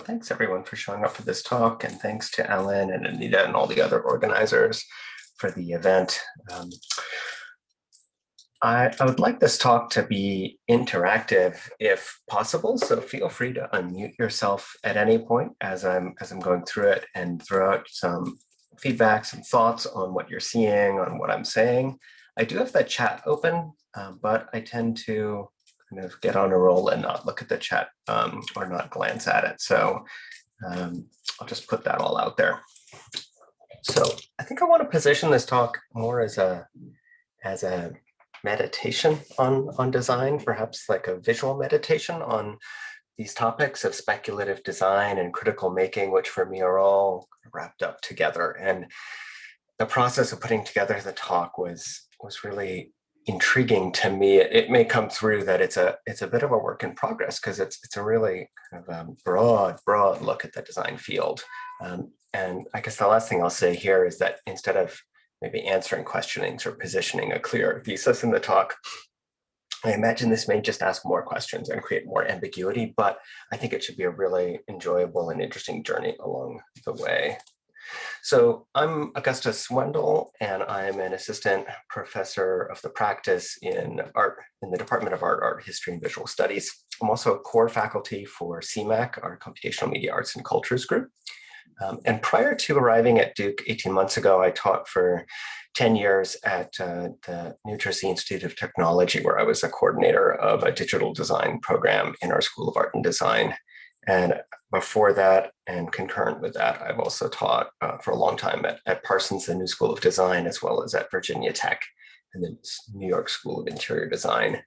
Thanks everyone for showing up for this talk, and thanks to Ellen and Anita and all the other organizers for the event. I would like this talk to be interactive if possible, so feel free to unmute yourself at any point as I'm going through it and throw out some feedback, some thoughts on what you're seeing, on what I'm saying. I do have the chat open, but I tend to kind of get on a roll and not look at the chat or not glance at it. So I'll just put that all out there. So I think I want to position this talk more as a meditation on design, perhaps like a visual meditation on these topics of speculative design and critical making, which for me are all wrapped up together. And the process of putting together the talk was really intriguing to me. It may come through that it's a bit of a work in progress because it's a really kind of broad look at the design field. And I guess the last thing I'll say here is that instead of maybe answering questionings or positioning a clear thesis in the talk, I imagine this may just ask more questions and create more ambiguity, but I think it should be a really enjoyable and interesting journey along the way. So I'm Augustus Wendell, and I'm an assistant professor of the practice in art in the Department of Art History, and Visual Studies. I'm also a core faculty for CMAC, our Computational Media Arts and Cultures group. And prior to arriving at Duke 18 months ago, I taught for 10 years at the New Jersey Institute of Technology, where I was a coordinator of a digital design program in our School of Art and Design. And before that, and concurrent with that, I've also taught for a long time at Parsons the New School of Design, as well as at Virginia Tech and the New York School of Interior Design.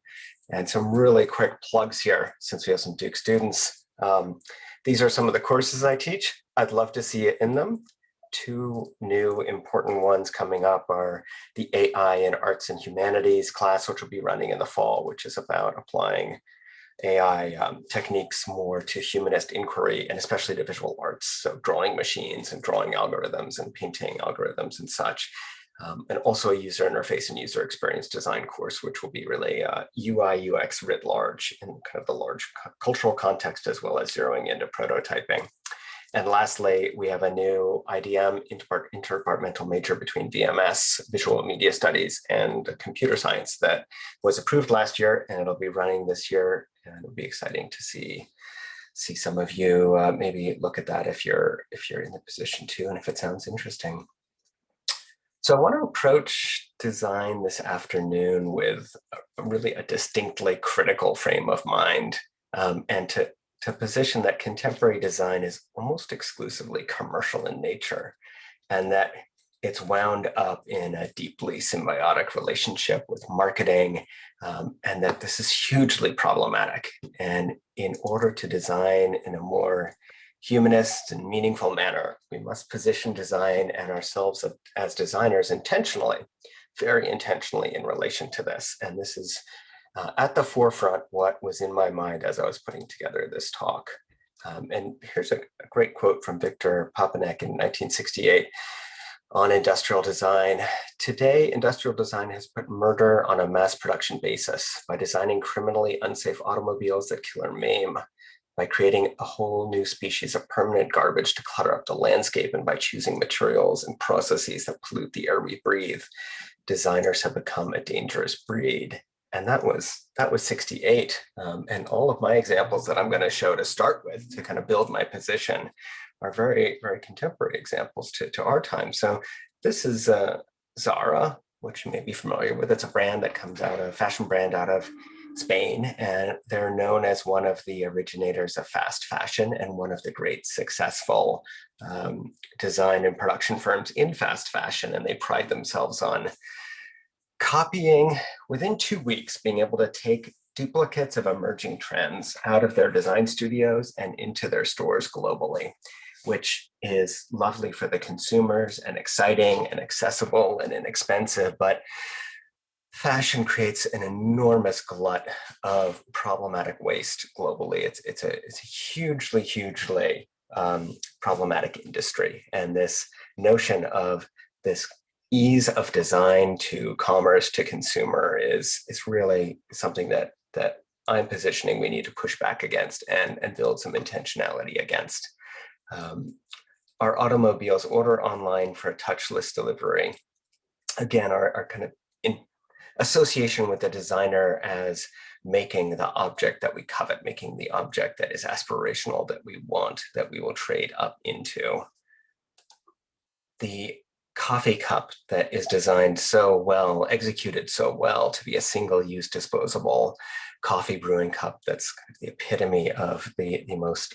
And some really quick plugs here, since we have some Duke students. These are some of the courses I teach. I'd love to see it in them. Two new important ones coming up are the AI in Arts and Humanities class, which will be running in the fall, which is about applying AI techniques more to humanist inquiry and especially to visual arts, so drawing machines and drawing algorithms and painting algorithms and such. And also a user interface and user experience design course, which will be really UI, UX writ large in kind of the large cultural context, as well as zeroing into prototyping. And lastly, we have a new IDM, interdepartmental major between VMS, Visual Media Studies, and Computer Science that was approved last year, and it'll be running this year. And it'll be exciting to see some of you maybe look at that if you're in the position to, and if it sounds interesting. So I want to approach design this afternoon with really a distinctly critical frame of mind, and to position that contemporary design is almost exclusively commercial in nature, and that it's wound up in a deeply symbiotic relationship with marketing, and that this is hugely problematic. And in order to design in a more humanist and meaningful manner, we must position design and ourselves as designers intentionally, very intentionally in relation to this. And this is at the forefront what was in my mind as I was putting together this talk. And here's a great quote from Victor Papanek in 1968 on industrial design. Today, industrial design has put murder on a mass production basis by designing criminally unsafe automobiles that kill or maim, by creating a whole new species of permanent garbage to clutter up the landscape, and by choosing materials and processes that pollute the air we breathe. Designers have become a dangerous breed. And that was 68. And all of my examples that I'm going to show to start with to kind of build my position are very, very contemporary examples to our time. So this is Zara, which you may be familiar with. It's a brand that comes out of, fashion brand out of Spain, and they're known as one of the originators of fast fashion and one of the great successful design and production firms in fast fashion. And they pride themselves on copying within 2 weeks, being able to take duplicates of emerging trends out of their design studios and into their stores globally, which is lovely for the consumers and exciting and accessible and inexpensive. But fashion creates an enormous glut of problematic waste globally. It's a hugely problematic industry. And this notion of this ease of design to commerce to consumer is really something that I'm positioning we need to push back against and build some intentionality against. Our automobiles order online for a touchless delivery. Again, our kind of association with the designer as making the object that we covet, making the object that is aspirational, that we want, that we will trade up into. The coffee cup that is designed so well, executed so well to be a single-use disposable coffee brewing cup that's kind of the epitome of the most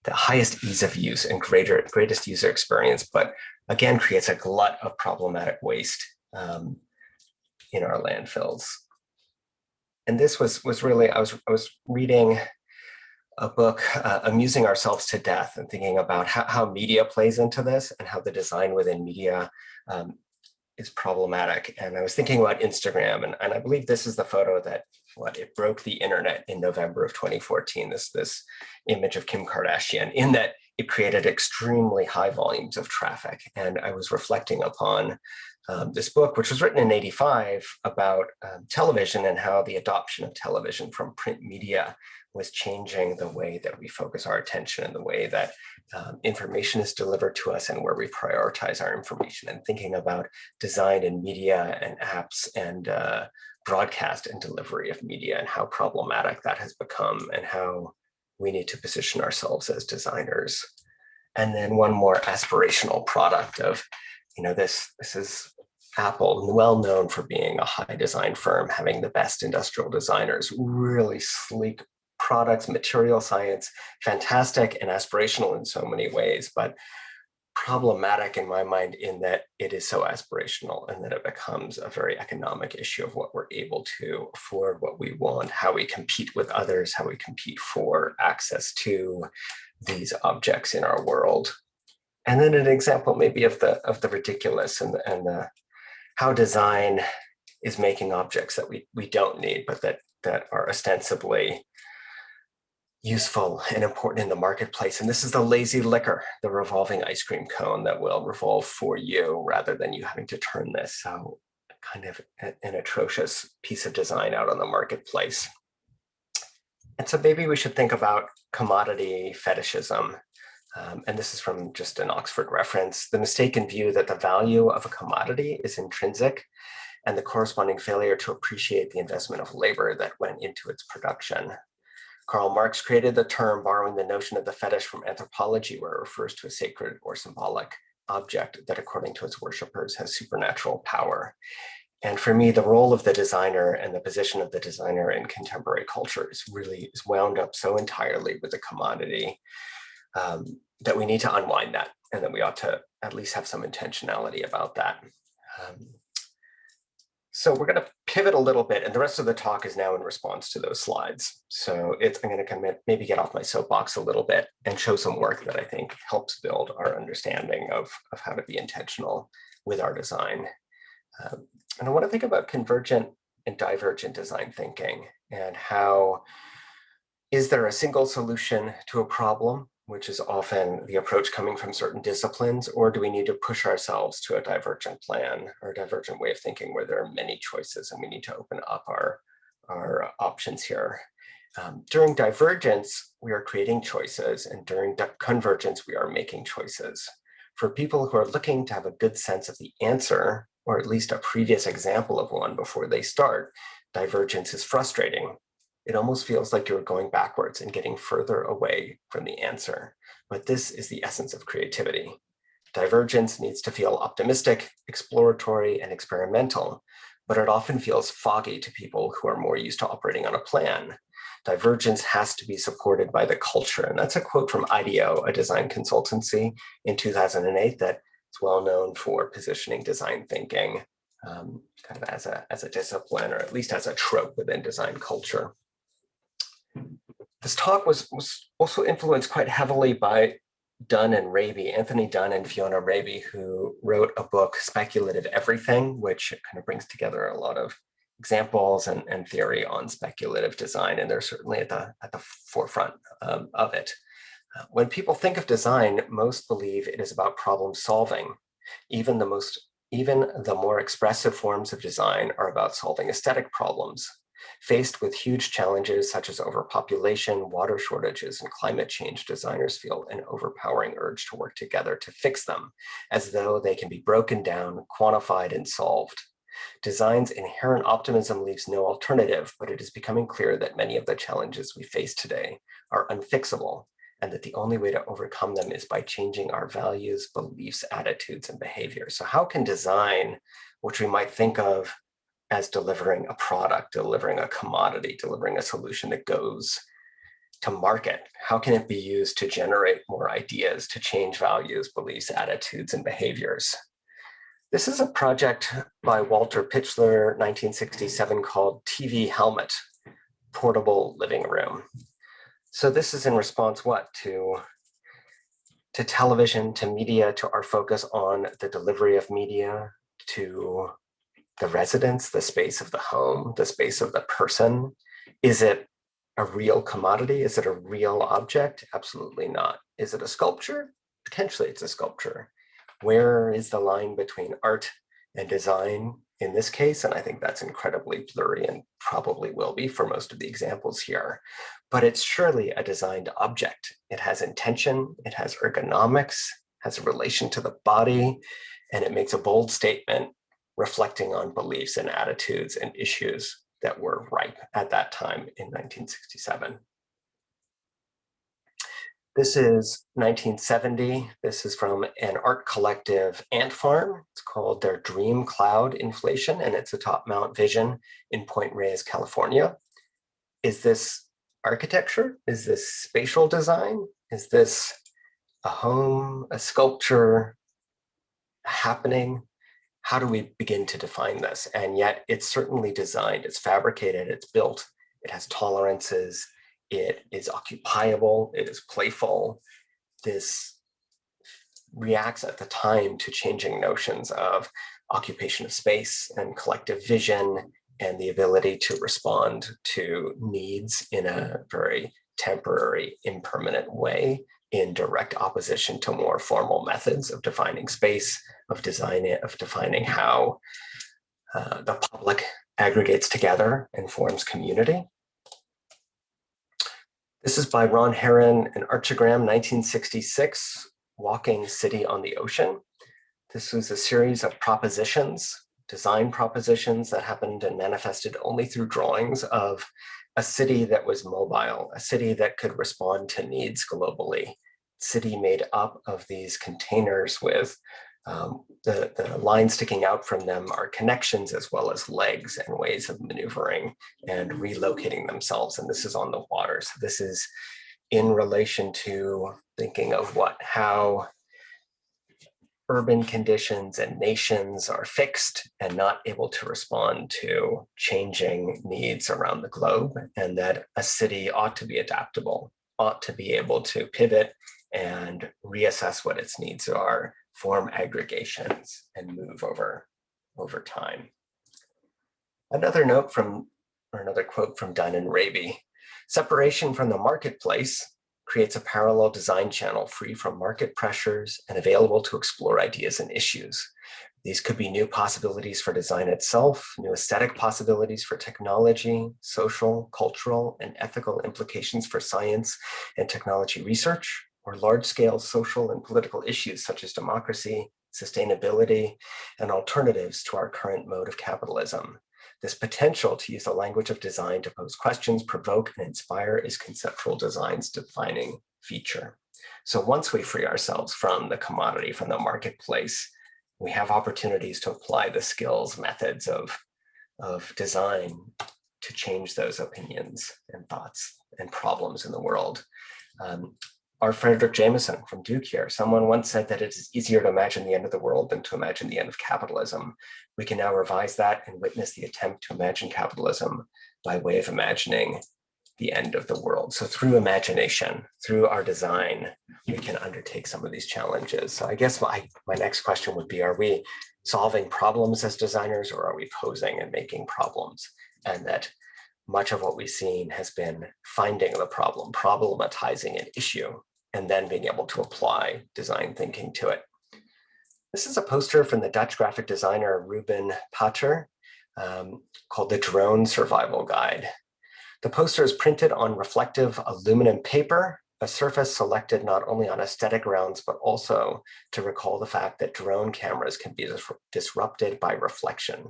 the highest ease of use and greatest user experience, but again creates a glut of problematic waste in our landfills. And this was really, I was reading a book, Amusing Ourselves to Death, and thinking about how media plays into this and how the design within media is problematic. And I was thinking about Instagram, and I believe this is the photo that it broke the internet in November of 2014, this image of Kim Kardashian, in that it created extremely high volumes of traffic. And I was reflecting upon this book, which was written in '85, about television and how the adoption of television from print media was changing the way that we focus our attention and the way that information is delivered to us and where we prioritize our information, and thinking about design and media and apps and broadcast and delivery of media and how problematic that has become and how we need to position ourselves as designers. And then one more aspirational product of, this is Apple, well known for being a high design firm, having the best industrial designers, really sleek products, material science, fantastic and aspirational in so many ways, but problematic in my mind in that it is so aspirational and that it becomes a very economic issue of what we're able to afford, what we want, how we compete with others, how we compete for access to these objects in our world. And then an example maybe of the ridiculous and the how design is making objects that we don't need, but that are ostensibly useful and important in the marketplace. And this is the lazy liquor, the revolving ice cream cone that will revolve for you rather than you having to turn this. So kind of an atrocious piece of design out on the marketplace. And so maybe we should think about commodity fetishism. And this is from just an Oxford reference: the mistaken view that the value of a commodity is intrinsic and the corresponding failure to appreciate the investment of labor that went into its production. Karl Marx created the term, borrowing the notion of the fetish from anthropology, where it refers to a sacred or symbolic object that, according to its worshippers, has supernatural power. And for me, the role of the designer and the position of the designer in contemporary culture is wound up so entirely with the commodity that we need to unwind that, and that we ought to at least have some intentionality about that. So we're going to pivot a little bit, and the rest of the talk is now in response to those slides. So I'm going to maybe get off my soapbox a little bit and show some work that I think helps build our understanding of how to be intentional with our design. And I want to think about convergent and divergent design thinking, and how is there a single solution to a problem, which is often the approach coming from certain disciplines, or do we need to push ourselves to a divergent plan or a divergent way of thinking where there are many choices and we need to open up our options here? During divergence, we are creating choices, and during convergence, we are making choices. For people who are looking to have a good sense of the answer, or at least a previous example of one before they start, divergence is frustrating. It almost feels like you're going backwards and getting further away from the answer. But this is the essence of creativity. Divergence needs to feel optimistic, exploratory, and experimental, but it often feels foggy to people who are more used to operating on a plan. Divergence has to be supported by the culture. And that's a quote from IDEATE, a design consultancy in 2008 that is well known for positioning design thinking kind of as a discipline, or at least as a trope within design culture. This talk was also influenced quite heavily by Dunn and Raby, Anthony Dunn and Fiona Raby, who wrote a book, Speculative Everything, which kind of brings together a lot of examples and theory on speculative design, and they're certainly at the forefront of it. When people think of design, most believe it is about problem solving. Even the more expressive forms of design are about solving aesthetic problems. Faced with huge challenges such as overpopulation, water shortages, and climate change, designers feel an overpowering urge to work together to fix them, as though they can be broken down, quantified, and solved. Design's inherent optimism leaves no alternative, but it is becoming clear that many of the challenges we face today are unfixable, and that the only way to overcome them is by changing our values, beliefs, attitudes, and behaviors. So how can design, which we might think of as delivering a product, delivering a commodity, delivering a solution that goes to market, how can it be used to generate more ideas, to change values, beliefs, attitudes, and behaviors? This is a project by Walter Pitchler, 1967, called TV Helmet, Portable Living Room. So this is in response, what, to television, to media, to our focus on the delivery of media, to the residence, the space of the home, the space of the person. Is it a real commodity? Is it a real object? Absolutely not. Is it a sculpture? Potentially it's a sculpture. Where is the line between art and design in this case? And I think that's incredibly blurry and probably will be for most of the examples here. But it's surely a designed object. It has intention, it has ergonomics, has a relation to the body, and it makes a bold statement reflecting on beliefs and attitudes and issues that were ripe at that time in 1967. This is 1970. This is from an art collective, Ant Farm. It's called their Dream Cloud Inflation, and it's a top-mount vision in Point Reyes, California. Is this architecture? Is this spatial design? Is this a home, a sculpture, a happening? How do we begin to define this? And yet it's certainly designed, it's fabricated, it's built, it has tolerances, it is occupiable, it is playful. This reacts at the time to changing notions of occupation of space and collective vision and the ability to respond to needs in a very temporary, impermanent way, in direct opposition to more formal methods of defining space, of defining how the public aggregates together and forms community. This is by Ron Heron and Archigram, 1966, Walking City on the Ocean. This was a series of propositions, design propositions that happened and manifested only through drawings of a city that was mobile, a city that could respond to needs globally, city made up of these containers with the lines sticking out from them are connections as well as legs and ways of maneuvering and relocating themselves. And this is on the water. So this is in relation to thinking of how urban conditions and nations are fixed and not able to respond to changing needs around the globe, and that a city ought to be adaptable, ought to be able to pivot and reassess what its needs are, form aggregations, and move over time. Another quote from Dunn and Raby: separation from the marketplace creates a parallel design channel free from market pressures and available to explore ideas and issues. These could be new possibilities for design itself, new aesthetic possibilities for technology, social, cultural, and ethical implications for science and technology research, or large-scale social and political issues such as democracy, sustainability, and alternatives to our current mode of capitalism. This potential to use the language of design to pose questions, provoke, and inspire is conceptual design's defining feature. So once we free ourselves from the commodity, from the marketplace, we have opportunities to apply the skills, methods of design to change those opinions and thoughts and problems in the world. Our Frederick Jameson from Duke here, someone once said that it is easier to imagine the end of the world than to imagine the end of capitalism. We can now revise that and witness the attempt to imagine capitalism by way of imagining the end of the world. So through imagination, through our design, we can undertake some of these challenges. So I guess my next question would be, are we solving problems as designers, or are we posing and making problems? And that much of what we've seen has been finding the problem, problematizing an issue, and then being able to apply design thinking to it. This is a poster from the Dutch graphic designer Ruben Pater. called the Drone Survival Guide. The poster is printed on reflective aluminum paper, a surface selected not only on aesthetic grounds, but also to recall the fact that drone cameras can be disrupted by reflection.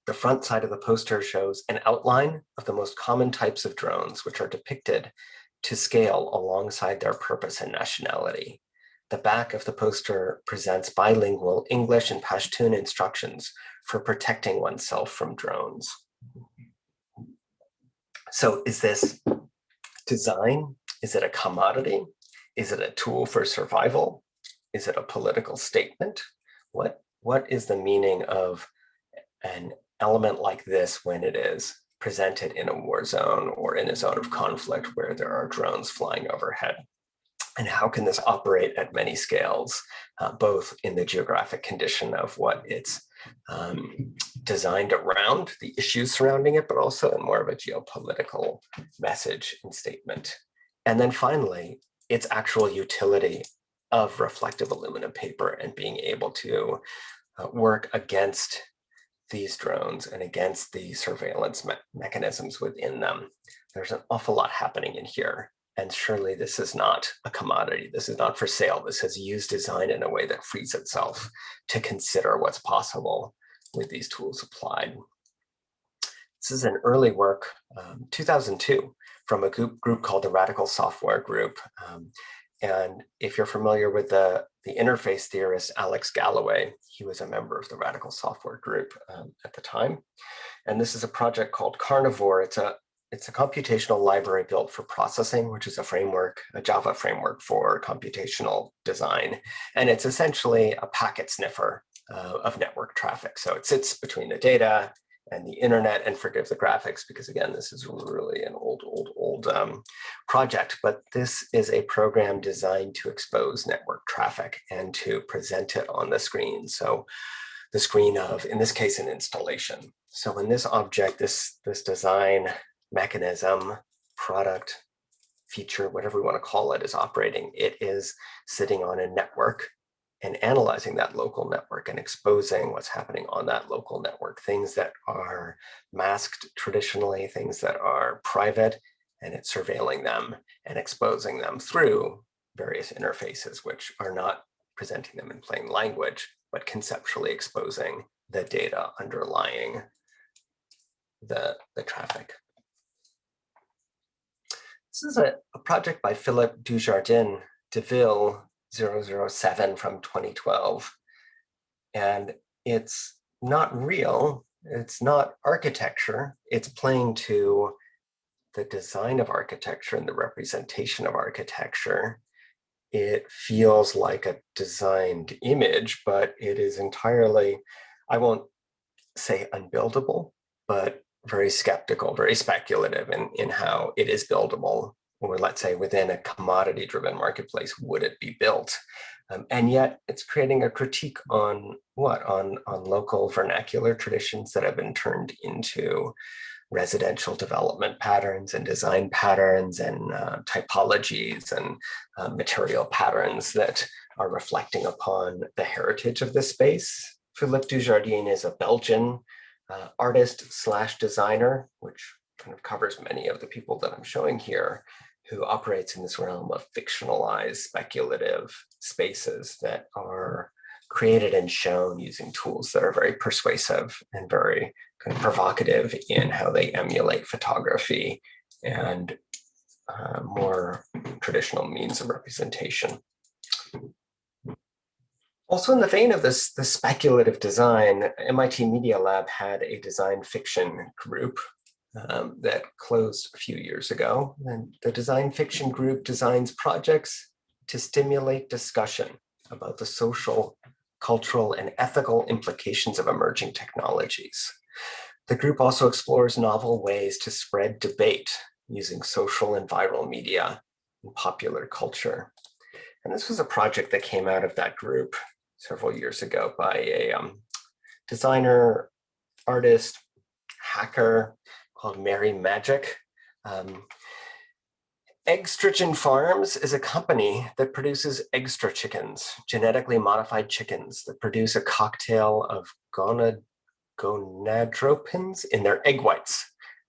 The front side of the poster shows an outline of the most common types of drones, which are depicted to scale alongside their purpose and nationality. The back of the poster presents bilingual English and Pashtun instructions for protecting oneself from drones. So is this design? Is it a commodity? Is it a tool for survival? Is it a political statement? What is the meaning of an element like this when it is presented in a war zone or in a zone of conflict where there are drones flying overhead? And how can this operate at many scales, both in the geographic condition of what it's designed around, the issues surrounding it, but also in more of a geopolitical message and statement. And then finally, its actual utility of reflective aluminum paper and being able to work against these drones and against the surveillance mechanisms within them. There's an awful lot happening in here. And surely this is not a commodity. This is not for sale. This has used design in a way that frees itself to consider what's possible with these tools applied. This is an early work, 2002, from a group called the Radical Software Group. And if you're familiar with the interface theorist Alex Galloway, he was a member of the Radical Software Group at the time. And this is a project called Carnivore. It's a computational library built for processing, which is a framework, a Java framework for computational design. And it's essentially a packet sniffer of network traffic. So it sits between the data and the internet, and forgive the graphics, because again, this is really an old project, but this is a program designed to expose network traffic and to present it on the screen. So the screen of, in this case, an installation. So when this object, this design mechanism, product, feature, whatever we want to call it, is operating, it is sitting on a network and analyzing that local network and exposing what's happening on that local network, things that are masked traditionally, things that are private, and it's surveilling them and exposing them through various interfaces, which are not presenting them in plain language, but conceptually exposing the data underlying the traffic. This is a project by Philippe Dujardin Deville 007 from 2012. And it's not real, it's not architecture, it's playing to the design of architecture and the representation of architecture. It feels like a designed image, but it is entirely, I won't say unbuildable, but very skeptical, very speculative in how it is buildable, or let's say within a commodity-driven marketplace, would it be built? And yet it's creating a critique on what? On local vernacular traditions that have been turned into residential development patterns and design patterns and typologies and material patterns that are reflecting upon the heritage of this space. Philippe Dujardin is a Belgian artist slash designer, which kind of covers many of the people that I'm showing here, who operates in this realm of fictionalized, speculative spaces that are created and shown using tools that are very persuasive and very kind of provocative in how they emulate photography and more traditional means of representation. Also in the vein of this speculative design, MIT Media Lab had a design fiction group that closed a few years ago. And the design fiction group designs projects to stimulate discussion about the social, cultural, and ethical implications of emerging technologies. The group also explores novel ways to spread debate using social and viral media and popular culture. And this was a project that came out of that group several years ago by a designer, artist, hacker called Mary Magic. Eggstrichen Farms is a company that produces extra chickens, genetically modified chickens that produce a cocktail of gonadotropins in their egg whites.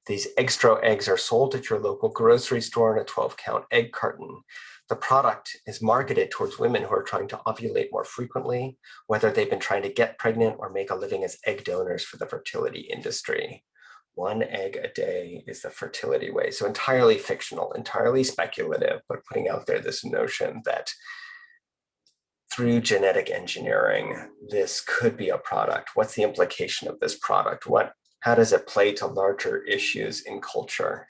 These extra eggs are sold at your local grocery store in a 12-count egg carton. The product is marketed towards women who are trying to ovulate more frequently, whether they've been trying to get pregnant or make a living as egg donors for the fertility industry. 1 egg a day is the fertility way. So entirely fictional, entirely speculative, but putting out there this notion that through genetic engineering, this could be a product. What's the implication of this product? How does it play to larger issues in culture?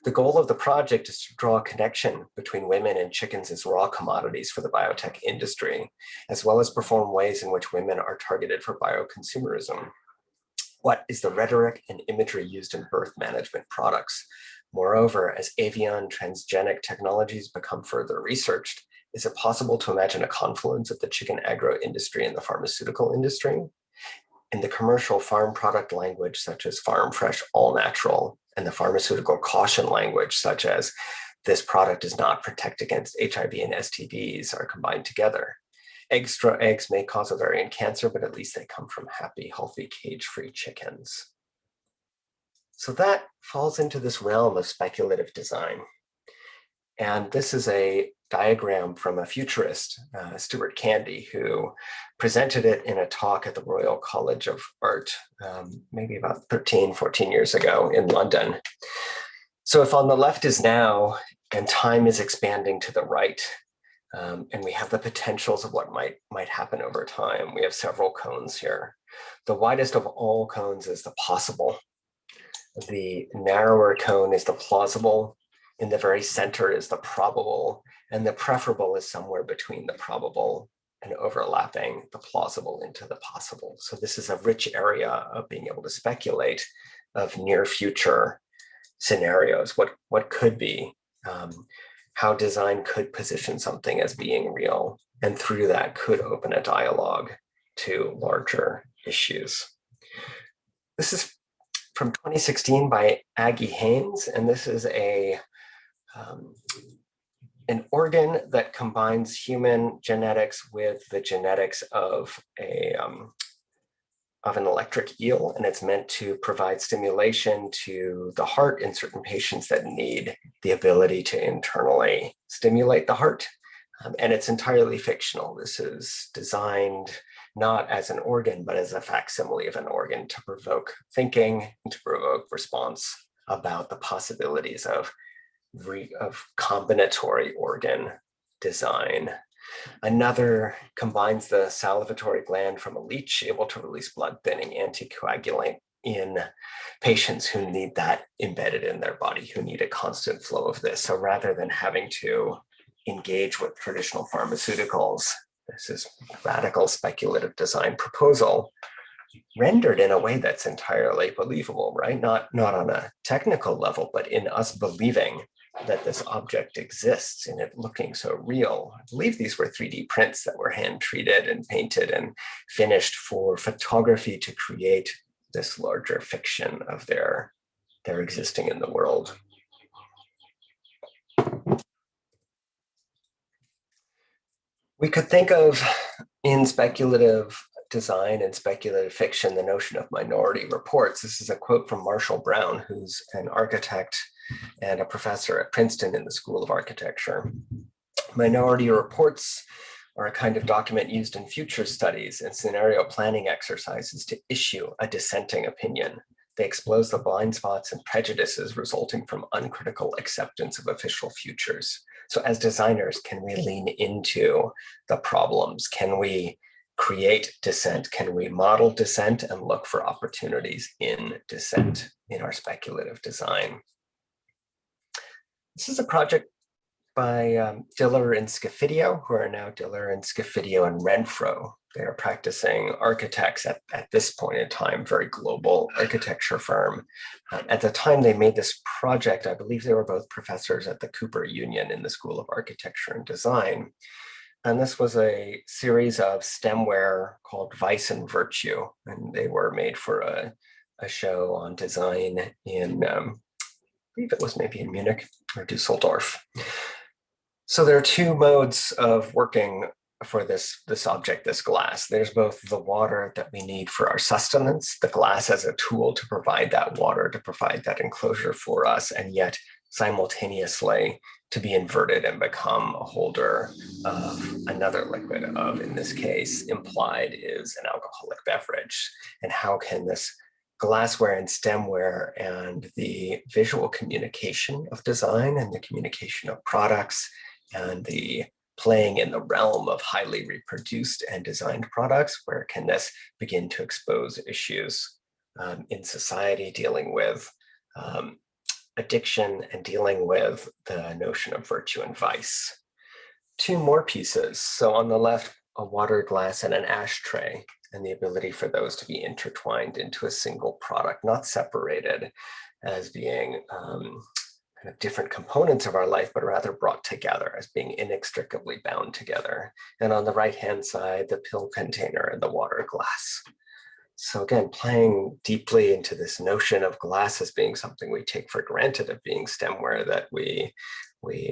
The goal of the project is to draw a connection between women and chickens as raw commodities for the biotech industry, as well as perform ways in which women are targeted for bioconsumerism. What is the rhetoric and imagery used in birth management products? Moreover, as avian transgenic technologies become further researched, is it possible to imagine a confluence of the chicken agro industry and the pharmaceutical industry? In the commercial farm product language, such as farm fresh, all natural, and the pharmaceutical caution language, such as this product does not protect against HIV and STDs, are combined together. Extra eggs may cause ovarian cancer, but at least they come from happy, healthy, cage-free chickens. So that falls into this realm of speculative design. And this is a diagram from a futurist, Stuart Candy, who presented it in a talk at the Royal College of Art, maybe about 13, 14 years ago in London. So if on the left is now, and time is expanding to the right, and we have the potentials of what might happen over time, we have several cones here. The widest of all cones is the possible. The narrower cone is the plausible. In the very center is the probable, and the preferable is somewhere between the probable and overlapping the plausible into the possible. So this is a rich area of being able to speculate of near future scenarios, what could be, how design could position something as being real, and through that could open a dialogue to larger issues. This is from 2016 by Aggie Haynes, and this is an organ that combines human genetics with the genetics of an electric eel, and it's meant to provide stimulation to the heart in certain patients that need the ability to internally stimulate the heart. And it's entirely fictional. This is designed not as an organ, but as a facsimile of an organ to provoke thinking and to provoke response about the possibilities of combinatory organ design. Another combines the salivatory gland from a leech, able to release blood-thinning anticoagulant in patients who need that embedded in their body, who need a constant flow of this. So rather than having to engage with traditional pharmaceuticals, this is radical speculative design proposal rendered in a way that's entirely believable, right? Not on a technical level, but in us believing that this object exists and it looking so real. I believe these were 3D prints that were hand treated and painted and finished for photography to create this larger fiction of their existing in the world. We could think of, in speculative design and speculative fiction, the notion of minority reports. This is a quote from Marshall Brown, who's an architect and a professor at Princeton in the School of Architecture. Minority reports are a kind of document used in future studies and scenario planning exercises to issue a dissenting opinion. They expose the blind spots and prejudices resulting from uncritical acceptance of official futures. So as designers, can we lean into the problems? Can we create dissent? Can we model dissent and look for opportunities in dissent in our speculative design? This is a project by Diller and Scafidio, who are now Diller and Scafidio and Renfro. They are practicing architects at this point in time, very global architecture firm. At the time they made this project, I believe they were both professors at the Cooper Union in the School of Architecture and Design. And this was a series of stemware called Vice and Virtue, and they were made for a show on design in, I believe it was maybe in Munich or Dusseldorf. So there are two modes of working this object, this glass. There's both the water that we need for our sustenance, the glass as a tool to provide that water, to provide that enclosure for us, and yet simultaneously to be inverted and become a holder of another liquid of, in this case, implied is an alcoholic beverage. And how can this glassware and stemware and the visual communication of design and the communication of products and the playing in the realm of highly reproduced and designed products, where can this begin to expose issues in society dealing with addiction and dealing with the notion of virtue and vice. Two more pieces. So on the left, a water glass and an ashtray, and the ability for those to be intertwined into a single product, not separated as being kind of different components of our life, but rather brought together as being inextricably bound together. And on the right-hand side, the pill container and the water glass. So again, playing deeply into this notion of glass as being something we take for granted, of being stemware that we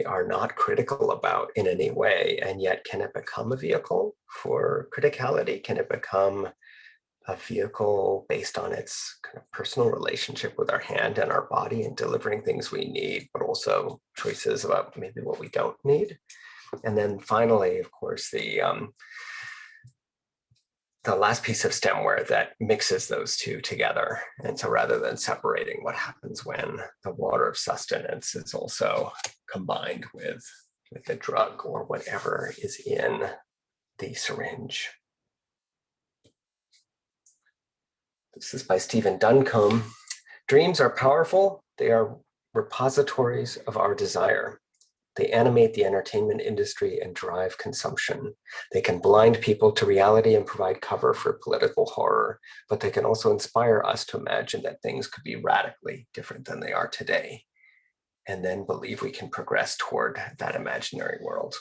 are not critical about in any way, and yet can it become a vehicle for criticality? Can it become a vehicle based on its kind of personal relationship with our hand and our body and delivering things we need, but also choices about maybe what we don't need? And then finally, of course, the last piece of stemware that mixes those two together. And so rather than separating, what happens when the water of sustenance is also combined with the drug or whatever is in the syringe. This is by Stephen Duncombe. Dreams are powerful. They are repositories of our desire. They animate the entertainment industry and drive consumption. They can blind people to reality and provide cover for political horror, but they can also inspire us to imagine that things could be radically different than they are today, and then believe we can progress toward that imaginary world.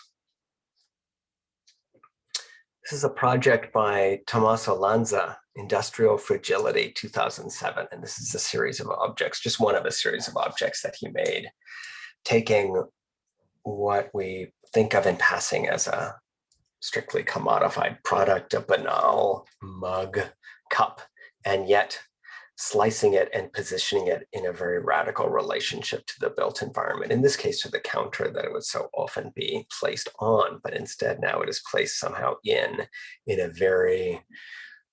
This is a project by Tommaso Lanza, Industrial Fragility, 2007. And this is a series of objects, just one of a series of objects that he made, taking what we think of in passing as a strictly commodified product, a banal mug, cup, and yet slicing it and positioning it in a very radical relationship to the built environment, in this case to the counter that it would so often be placed on, but instead now it is placed somehow in a very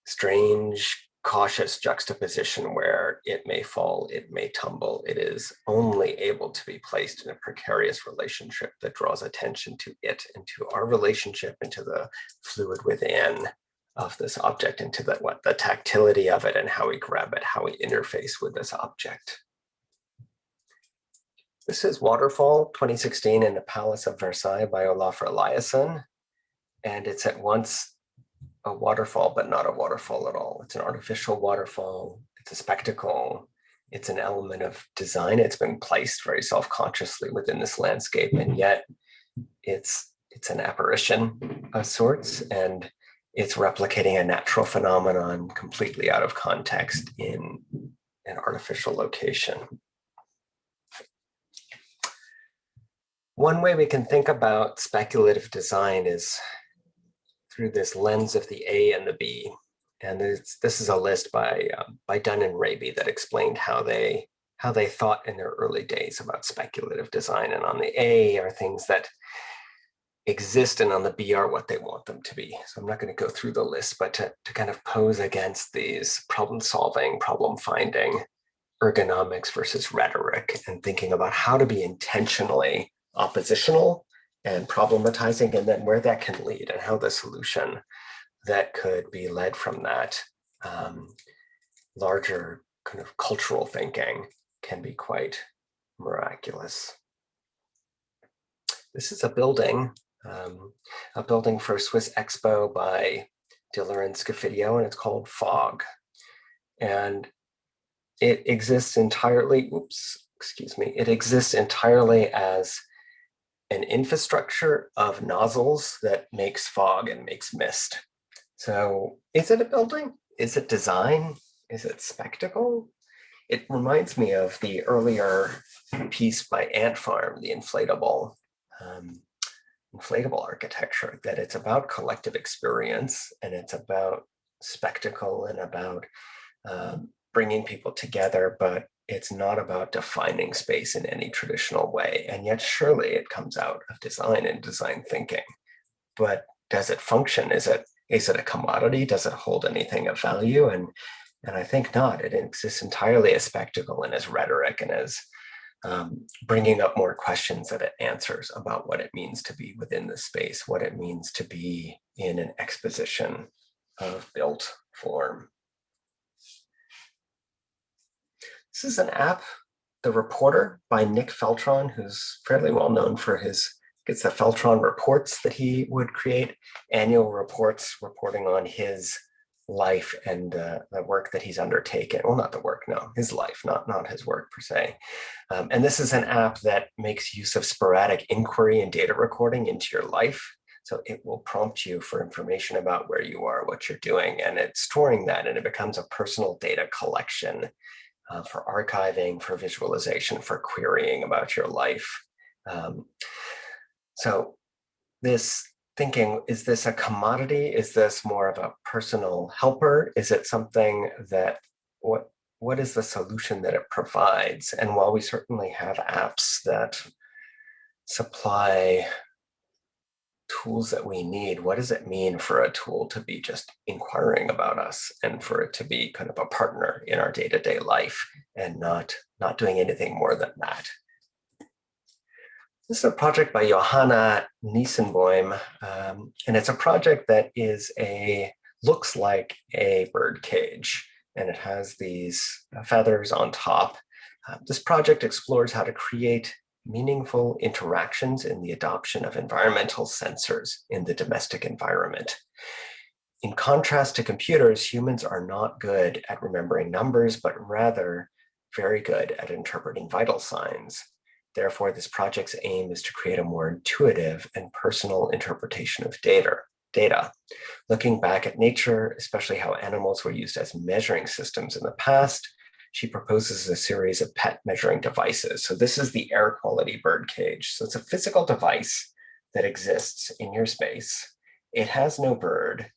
strange, cautious juxtaposition where it may fall, it may tumble. It is only able to be placed in a precarious relationship that draws attention to it and to our relationship and to the fluid within of this object, into the tactility of it and how we grab it, how we interface with this object. This is Waterfall 2016 in the Palace of Versailles by Olafur Eliasson. And it's at once a waterfall, but not a waterfall at all. It's an artificial waterfall. It's a spectacle. It's an element of design. It's been placed very self-consciously within this landscape, and yet it's an apparition of sorts, and it's replicating a natural phenomenon completely out of context in an artificial location. One way we can think about speculative design is through this lens of the A and the B. And this is a list by Dunn and Raby that explained how they thought in their early days about speculative design. And on the A are things that exist, and on the B are what they want them to be. So I'm not going to go through the list, but to kind of pose against these problem solving, problem finding, ergonomics versus rhetoric, and thinking about how to be intentionally oppositional and problematizing, and then where that can lead and how the solution that could be led from that larger kind of cultural thinking can be quite miraculous. This is a building for Swiss Expo by Diller and Scofidio, and it's called Fog. And it exists entirely, it exists entirely as an infrastructure of nozzles that makes fog and makes mist. So is it a building? Is it design? Is it spectacle? It reminds me of the earlier piece by Ant Farm, the inflatable inflatable architecture, that it's about collective experience and it's about spectacle and about bringing people together, but it's not about defining space in any traditional way. And yet surely it comes out of design and design thinking. But does it function? Is it a commodity? Does it hold anything of value? And I think not. It exists entirely as spectacle and as rhetoric and as bringing up more questions that it answers about what it means to be within the space, what it means to be in an exposition of built form. This is an app, The Reporter by Nick Feltron, who's fairly well known for it's the Feltron reports that he would create, annual reports reporting on his life and the work that he's undertaken. Well, not the work, no, his life, not his work per se. And this is an app that makes use of sporadic inquiry and data recording into your life. So it will prompt you for information about where you are, what you're doing, and it's storing that, and it becomes a personal data collection for archiving, for visualization, for querying about your life. So this thinking, is this a commodity? Is this more of a personal helper? Is it something that, what is the solution that it provides? And while we certainly have apps that supply tools that we need, what does it mean for a tool to be just inquiring about us and for it to be kind of a partner in our day-to-day life and not doing anything more than that? This is a project by Johanna Niesenboim, and it's a project that looks like a bird cage, and it has these feathers on top. This project explores how to create meaningful interactions in the adoption of environmental sensors in the domestic environment. In contrast to computers, humans are not good at remembering numbers, but rather very good at interpreting vital signs. Therefore, this project's aim is to create a more intuitive and personal interpretation of data. Looking back at nature, especially how animals were used as measuring systems in the past, she proposes a series of pet measuring devices. So this is the air quality bird cage. So it's a physical device that exists in your space. It has no bird,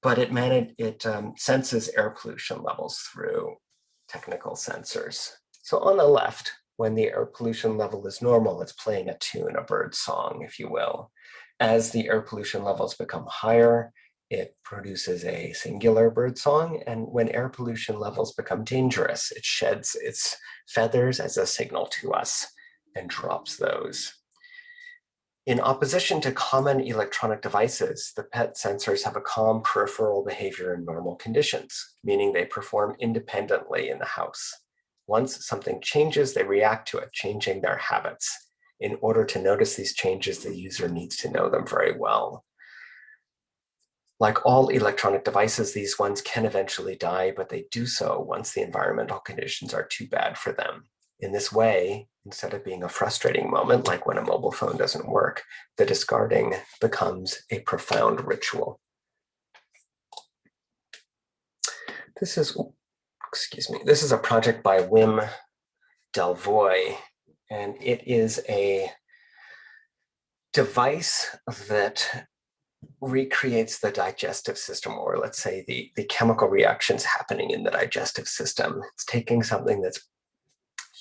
but it senses air pollution levels through technical sensors. So on the left, when the air pollution level is normal, it's playing a tune, a bird song, if you will. As the air pollution levels become higher, it produces a singular bird song. And when air pollution levels become dangerous, it sheds its feathers as a signal to us and drops those. In opposition to common electronic devices, the pet sensors have a calm peripheral behavior in normal conditions, meaning they perform independently in the house. Once something changes, they react to it, changing their habits. In order to notice these changes, the user needs to know them very well. Like all electronic devices, these ones can eventually die, but they do so once the environmental conditions are too bad for them. In this way, instead of being a frustrating moment, like when a mobile phone doesn't work, the discarding becomes a profound ritual. This is a project by Wim Delvoye, and it is a device that recreates the digestive system, or let's say the chemical reactions happening in the digestive system. It's taking something that's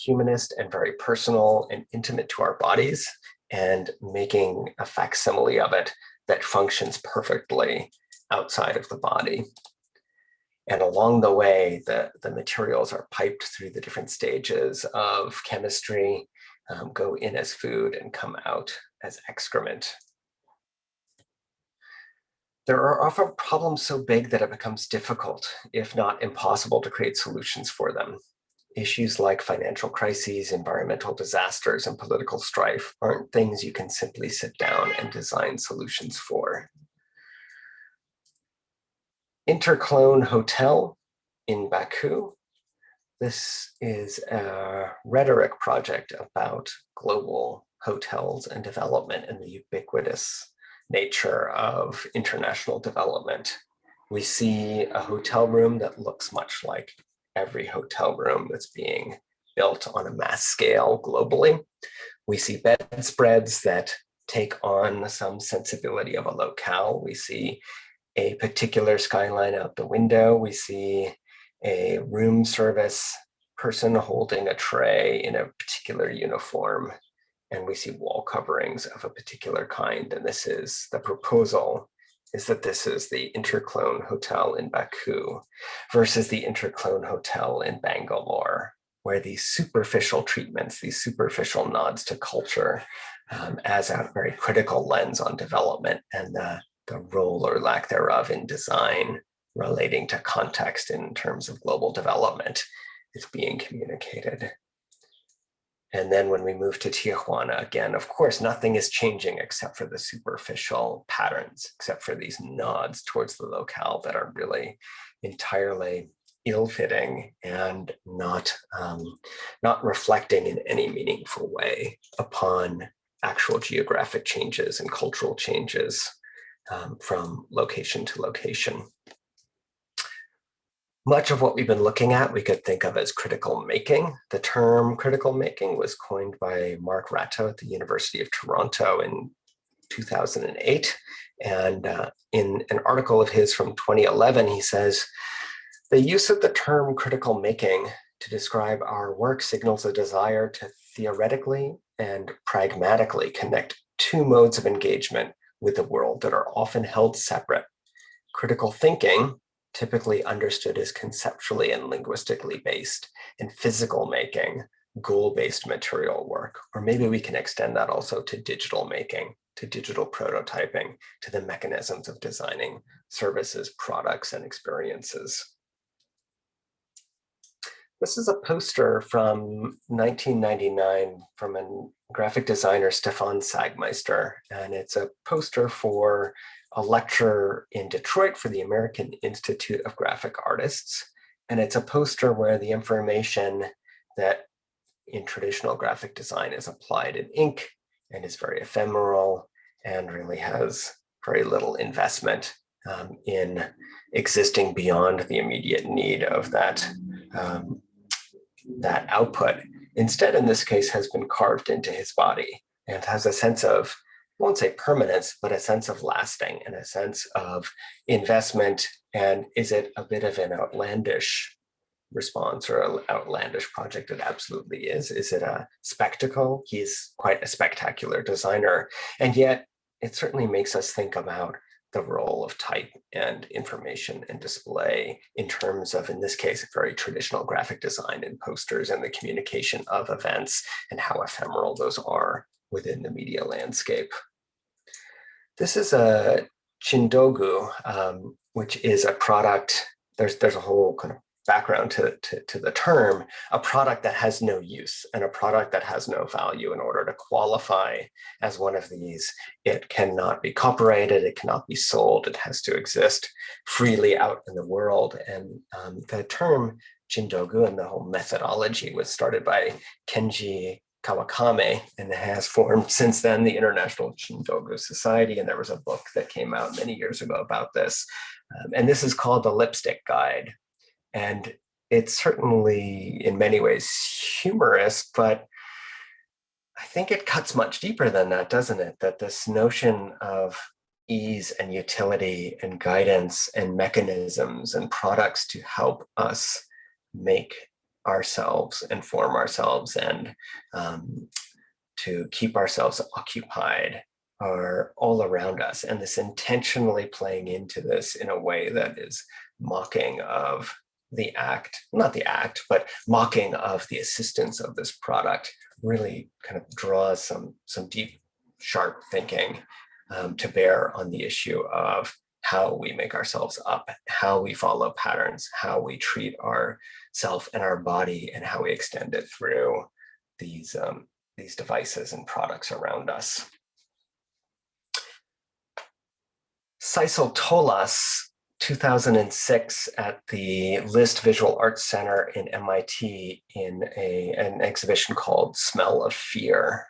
humanist and very personal and intimate to our bodies and making a facsimile of it that functions perfectly outside of the body. And along the way, the materials are piped through the different stages of chemistry, go in as food and come out as excrement. There are often problems so big that it becomes difficult, if not impossible, to create solutions for them. Issues like financial crises, environmental disasters, and political strife aren't things you can simply sit down and design solutions for. Interclone Hotel in Baku. This is a rhetoric project about global hotels and development and the ubiquitous nature of international development. We see a hotel room that looks much like every hotel room that's being built on a mass scale globally. We see bedspreads that take on some sensibility of a locale. We see a particular skyline out the window. We see a room service person holding a tray in a particular uniform, and we see wall coverings of a particular kind. And this is the proposal, is that this is the Interclone Hotel in Baku versus the Interclone Hotel in Bangalore, where these superficial treatments, these superficial nods to culture as a very critical lens on development and the role or lack thereof in design relating to context in terms of global development is being communicated. And then when we move to Tijuana, again, of course, nothing is changing except for the superficial patterns, except for these nods towards the locale that are really entirely ill-fitting and not reflecting in any meaningful way upon actual geographic changes and cultural changes from location to location. Much of what we've been looking at, we could think of as critical making. The term critical making was coined by Mark Ratto at the University of Toronto in 2008. And in an article of his from 2011, he says, the use of the term critical making to describe our work signals a desire to theoretically and pragmatically connect two modes of engagement with the world that are often held separate. Critical thinking, typically understood as conceptually and linguistically based, and physical making, goal-based material work. Or maybe we can extend that also to digital making, to digital prototyping, to the mechanisms of designing services, products, and experiences. This is a poster from 1999 from a graphic designer, Stefan Sagmeister, and it's a poster for a lecture in Detroit for the American Institute of Graphic Artists. And it's a poster where the information that in traditional graphic design is applied in ink and is very ephemeral and really has very little investment in existing beyond the immediate need of that output. Instead, in this case, has been carved into his body and has a sense of, I won't say permanence, but a sense of lasting and a sense of investment. And is it a bit of an outlandish response or an outlandish project? It absolutely is. Is it a spectacle? He's quite a spectacular designer. And yet it certainly makes us think about the role of type and information and display in terms of, in this case, very traditional graphic design and posters and the communication of events and how ephemeral those are within the media landscape. This is a chindogu, which is a product. There's a whole kind of background to the term, a product that has no use and a product that has no value. In order to qualify as one of these, it cannot be copyrighted, it cannot be sold, it has to exist freely out in the world. And the term chindogu and the whole methodology was started by Kenji Kawakame and has formed since then the International Chindogu Society. And there was a book that came out many years ago about this. And this is called the Lipstick Guide. And it's certainly in many ways humorous, but I think it cuts much deeper than that, doesn't it? That this notion of ease and utility and guidance and mechanisms and products to help us make ourselves and form ourselves and to keep ourselves occupied are all around us. And this intentionally playing into this in a way that is mocking of the act, not the act, but mocking of the assistance of this product really kind of draws some deep, sharp thinking to bear on the issue of how we make ourselves up, how we follow patterns, how we treat our self and our body, and how we extend it through these devices and products around us. Sisal Tolas, 2006 at the List Visual Arts Center in MIT in an exhibition called Smell of Fear.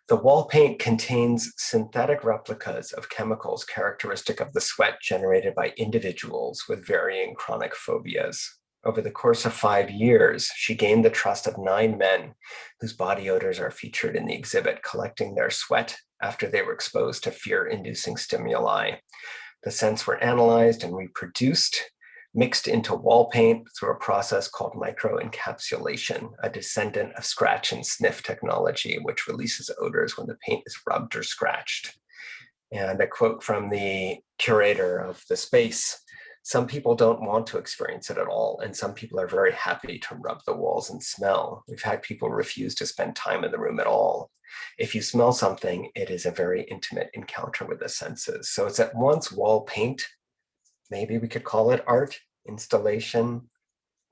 The wall paint contains synthetic replicas of chemicals characteristic of the sweat generated by individuals with varying chronic phobias. Over the course of 5 years, she gained the trust of 9 men whose body odors are featured in the exhibit, collecting their sweat after they were exposed to fear-inducing stimuli. The scents were analyzed and reproduced, mixed into wall paint through a process called microencapsulation, a descendant of scratch and sniff technology, which releases odors when the paint is rubbed or scratched. And a quote from the curator of the space: "Some people don't want to experience it at all, and some people are very happy to rub the walls and smell. We've had people refuse to spend time in the room at all. If you smell something, it is a very intimate encounter with the senses." So it's at once wall paint, maybe we could call it art, installation,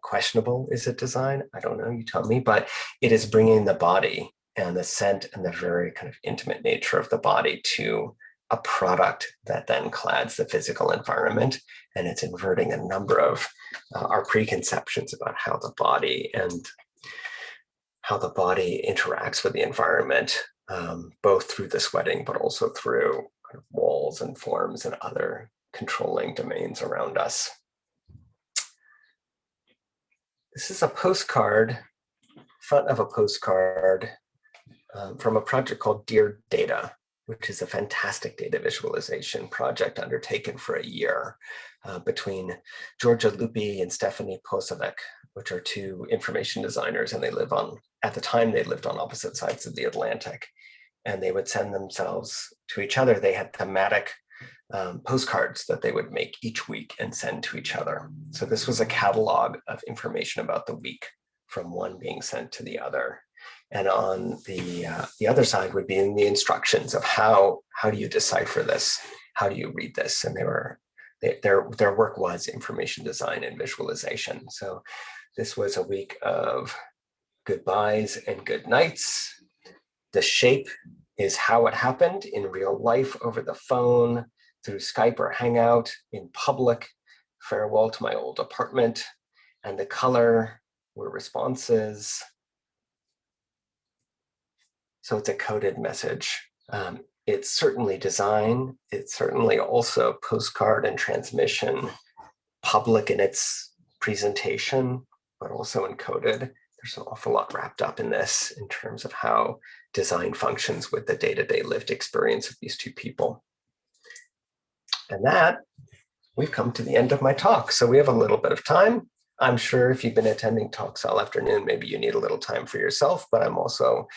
questionable, is it design? I don't know, you tell me, but it is bringing the body and the scent and the very kind of intimate nature of the body to a product that then clads the physical environment, and it's inverting a number of our preconceptions about how the body interacts with the environment, both through the sweating, but also through kind of walls and forms and other controlling domains around us. This is a postcard, front of a postcard from a project called Dear Data, which is a fantastic data visualization project undertaken for a year between Georgia Lupi and Stephanie Posavec, which are 2 information designers, and at the time they lived on opposite sides of the Atlantic, and they would send themselves to each other. They had thematic postcards that they would make each week and send to each other. So this was a catalog of information about the week from one being sent to the other. And on the other side would be in the instructions of how do you decipher this? How do you read this? And their work was information design and visualization. So this was a week of goodbyes and good nights. The shape is how it happened in real life, over the phone, through Skype or Hangout, in public, farewell to my old apartment. And the color were responses. So it's a coded message. It's certainly design. It's certainly also postcard and transmission, public in its presentation, but also encoded. There's an awful lot wrapped up in this in terms of how design functions with the day-to-day lived experience of these 2 people. And that, we've come to the end of my talk. So we have a little bit of time. I'm sure if you've been attending talks all afternoon, maybe you need a little time for yourself, but I'm also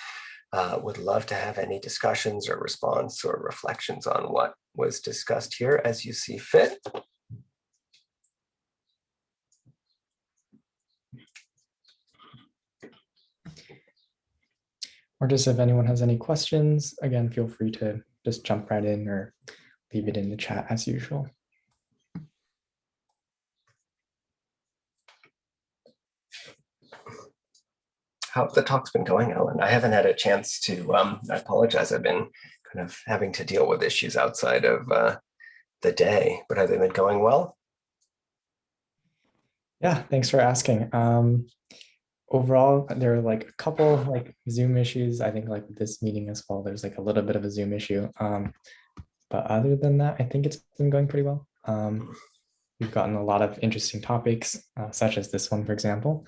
would love to have any discussions or response or reflections on what was discussed here as you see fit. Or just if anyone has any questions, again, feel free to just jump right in or leave it in the chat as usual. How the talk's been going, Ellen? I haven't had a chance to, I apologize, I've been kind of having to deal with issues outside of the day, but have they been going well? Yeah, thanks for asking. Overall, there are like a couple like Zoom issues. I think like this meeting as well, there's like a little bit of a Zoom issue. But other than that, I think it's been going pretty well. We've gotten a lot of interesting topics, such as this one, for example,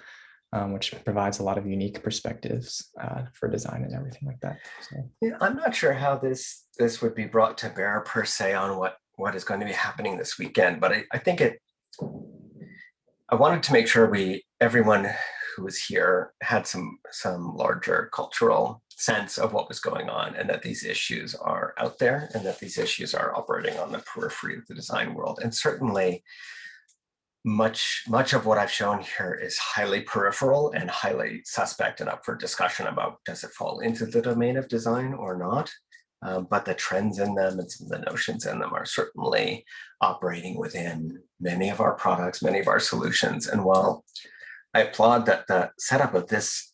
which provides a lot of unique perspectives for design and everything like that. So yeah, I'm not sure how this would be brought to bear per se on what is going to be happening this weekend, but I think I wanted to make sure everyone who was here had some larger cultural sense of what was going on, and that these issues are out there, and that these issues are operating on the periphery of the design world. And certainly much of what I've shown here is highly peripheral and highly suspect and up for discussion about, does it fall into the domain of design or not? But the trends in them and some of the notions in them are certainly operating within many of our products, many of our solutions. And while I applaud that the setup of this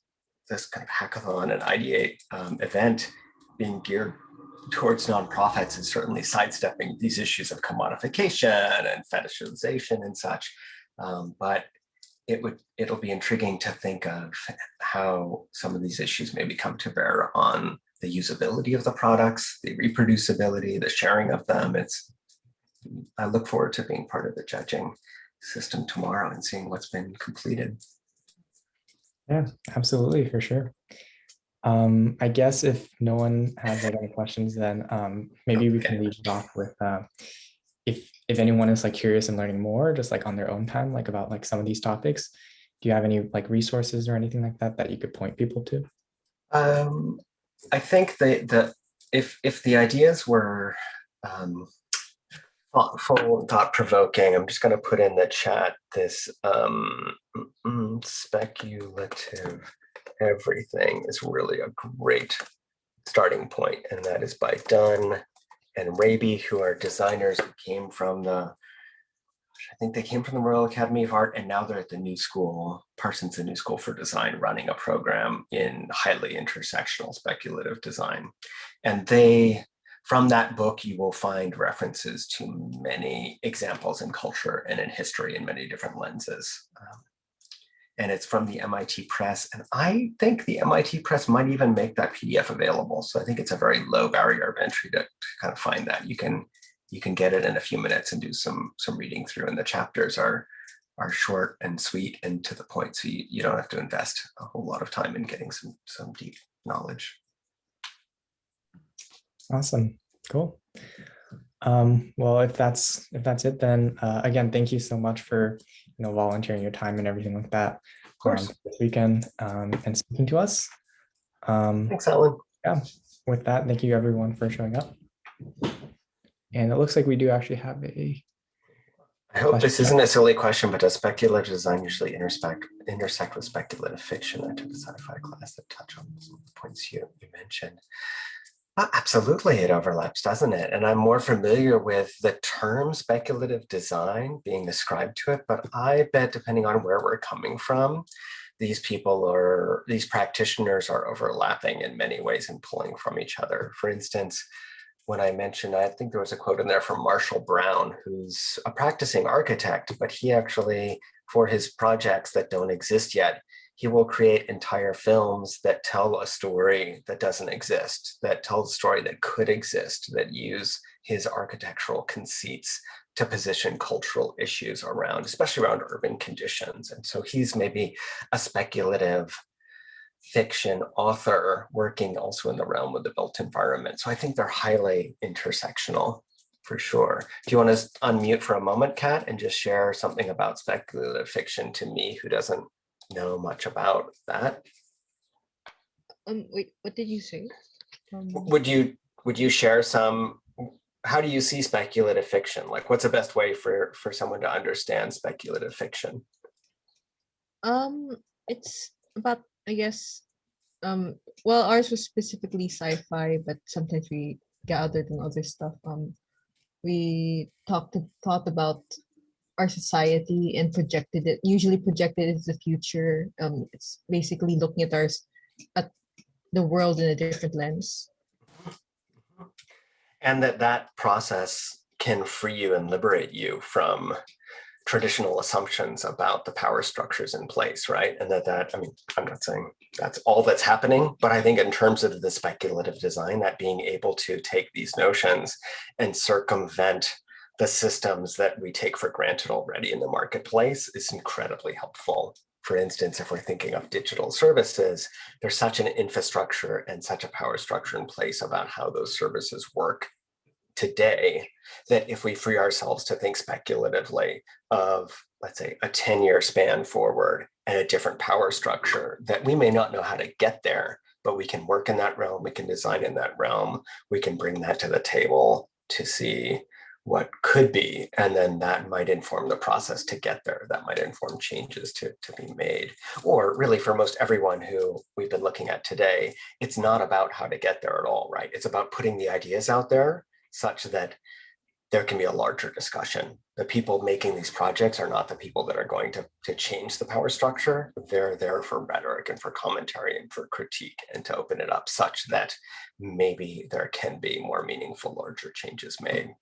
kind of hackathon and IDEATE event being geared towards nonprofits and certainly sidestepping these issues of commodification and fetishization and such. But it'll be intriguing to think of how some of these issues maybe come to bear on the usability of the products, the reproducibility, the sharing of them. I look forward to being part of the judging system tomorrow and seeing what's been completed. Yeah, absolutely, for sure. I guess if no one has like any questions, then maybe we can Okay. leave it off with if anyone is like curious and learning more, just like on their own time, like about like some of these topics. Do you have any like resources or anything like that that you could point people to? Um, I think that if the ideas were thoughtful, thought provoking, I'm just going to put in the chat this speculative everything is really a great starting point, and that is by Dunn and Raby, who are designers who came from I think they came from the Royal Academy of Art, and now they're at the New School, Parsons the New School for Design, running a program in highly intersectional speculative design. And from that book, you will find references to many examples in culture and in history in many different lenses. And it's from the MIT Press. And I think the MIT Press might even make that PDF available. So I think it's a very low barrier of entry to kind of find that. You can get it in a few minutes and do some reading through. And the chapters are short and sweet and to the point. So you don't have to invest a whole lot of time in getting some deep knowledge. Awesome, cool. Well, if that's it, then again, thank you so much for volunteering your time and everything like that Of course. this weekend and speaking to us. Thanks, Alan. Yeah, with that, thank you everyone for showing up. And it looks like we do actually have a I hope question. this isn't a silly question, but does speculative design usually intersect with speculative fiction? I took a sci-fi class that touched on some of the points you mentioned. Absolutely, it overlaps, doesn't it? And I'm more familiar with the term speculative design being ascribed to it, but I bet depending on where we're coming from, these practitioners are overlapping in many ways and pulling from each other. For instance, when I mentioned, I think there was a quote in there from Marshall Brown, who's a practicing architect, but he actually, for his projects that don't exist yet, he will create entire films that tell a story that doesn't exist, that tell a story that could exist, that use his architectural conceits to position cultural issues around, especially around urban conditions. And so he's maybe a speculative fiction author working also in the realm of the built environment. So I think they're highly intersectional for sure. Do you want to unmute for a moment, Kat, and just share something about speculative fiction to me who doesn't know much about that? Wait, what did you say? Would you share some? How do you see speculative fiction? Like, what's the best way for someone to understand speculative fiction? It's about, I guess, well, ours was specifically sci-fi, but sometimes we gathered in other stuff. We thought about our society and usually projected into the future. It's basically looking at the world in a different lens. And that process can free you and liberate you from traditional assumptions about the power structures in place, right? And I mean, I'm not saying that's all that's happening, but I think in terms of the speculative design, that being able to take these notions and circumvent the systems that we take for granted already in the marketplace is incredibly helpful. For instance, if we're thinking of digital services, there's such an infrastructure and such a power structure in place about how those services work today that if we free ourselves to think speculatively of, let's say, a 10-year span forward and a different power structure, that we may not know how to get there, but we can work in that realm, we can design in that realm, we can bring that to the table to see what could be, and then that might inform the process to get there. That might inform changes to be made. Or really for most everyone who we've been looking at today, it's not about how to get there at all, right? It's about putting the ideas out there such that there can be a larger discussion. The people making these projects are not the people that are going to change the power structure. They're there for rhetoric and for commentary and for critique and to open it up such that maybe there can be more meaningful, larger changes made.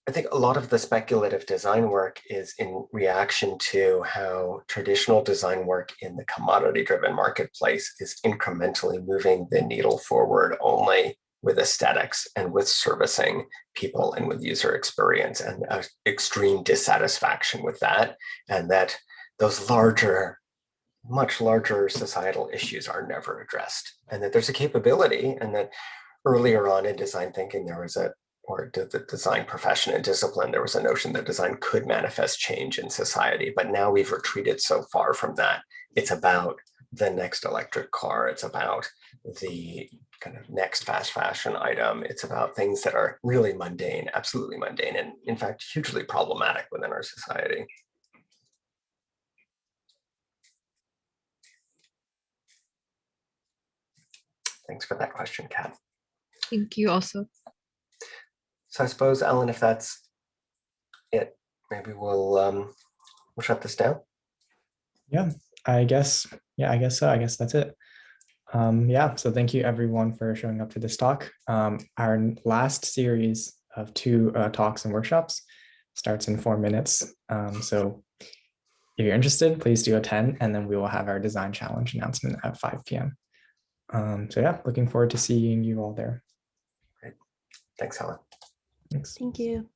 I think a lot of the speculative design work is in reaction to how traditional design work in the commodity-driven marketplace is incrementally moving the needle forward only with aesthetics and with servicing people and with user experience, and extreme dissatisfaction with that, and that those much larger societal issues are never addressed, and that there's a capability, and that earlier on in design thinking, or the design profession and discipline, there was a notion that design could manifest change in society, but now we've retreated so far from that. It's about the next electric car. It's about the kind of next fast fashion item. It's about things that are really mundane, absolutely mundane, and in fact, hugely problematic within our society. Thanks for that question, Kat. Thank you also. So I suppose, Ellen, if that's it, maybe we'll shut this down. Yeah, I guess. Yeah, I guess so. I guess that's it. Yeah, so thank you everyone for showing up to this talk. Our last series of 2 talks and workshops starts in 4 minutes. So if you're interested, please do attend, and then we will have our design challenge announcement at 5 p.m. So yeah, looking forward to seeing you all there. Great. Thanks, Helen. Thanks. Thank you.